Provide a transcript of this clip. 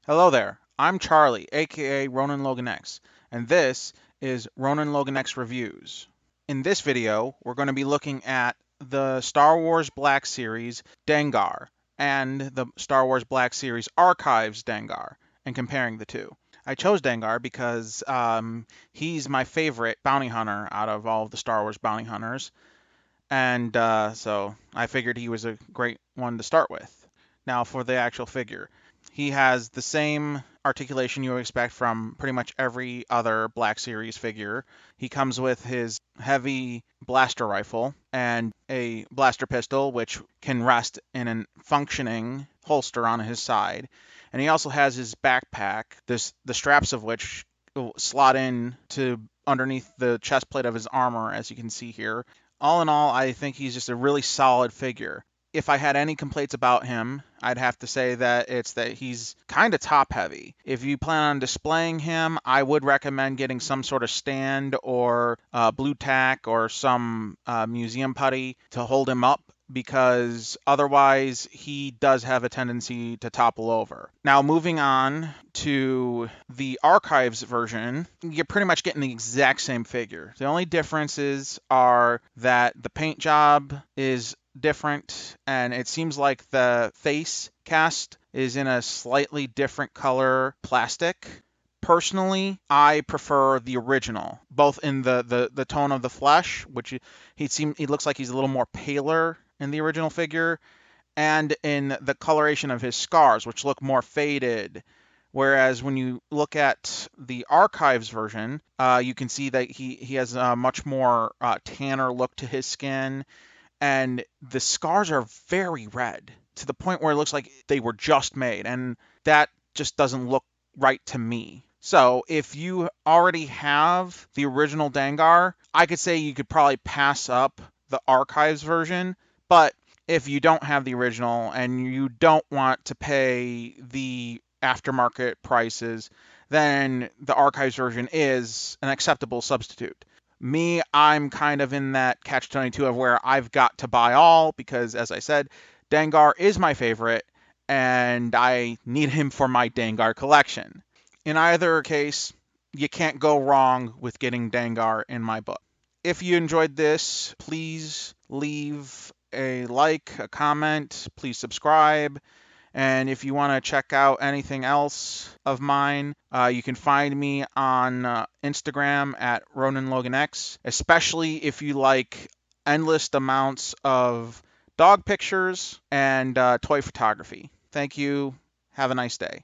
Hello there, I'm Charlie, aka Ronan Logan X, and this is Ronan Logan X Reviews. In this video, we're going to be looking at the Star Wars Black Series Dengar and the Star Wars Black Series Archives Dengar and comparing the two. I chose Dengar because he's my favorite bounty hunter out of all of the Star Wars bounty hunters, and so I figured he was a great one to start with. Now, for the actual figure, he has the same articulation you would expect from pretty much every other Black Series figure. He comes with his heavy blaster rifle and a blaster pistol, which can rest in a functioning holster on his side. And he also has his backpack, the straps of which slot in to underneath the chest plate of his armor, as you can see here. All in all, I think he's just a really solid figure. If I had any complaints about him, I'd have to say that it's that he's kind of top heavy. If you plan on displaying him, I would recommend getting some sort of stand or blue tack or some museum putty to hold him up, because otherwise he does have a tendency to topple over. Now, moving on to the archives version, you're pretty much getting the exact same figure. The only differences are that the paint job is different, and it seems like the face cast is in a slightly different color plastic. Personally, I prefer the original, both in the tone of the flesh, which he looks like he's a little more paler in the original figure, and in the coloration of his scars, which look more faded. Whereas when you look at the archives version, you can see that he has a much more tanner look to his skin, and the scars are very red to the point where it looks like they were just made, and that just doesn't look right to me. So if you already have the original Dengar, I could say you could probably pass up the archives version. But if you don't have the original and you don't want to pay the aftermarket prices, then the archives version is an acceptable substitute. Me, I'm kind of in that catch-22 of where I've got to buy all because, as I said, Dengar is my favorite, and I need him for my Dengar collection. In either case, you can't go wrong with getting Dengar in my book. If you enjoyed this, please leave a like, a comment, please subscribe. And if you want to check out anything else of mine, you can find me on Instagram at RonanLoganX, especially if you like endless amounts of dog pictures and toy photography. Thank you. Have a nice day.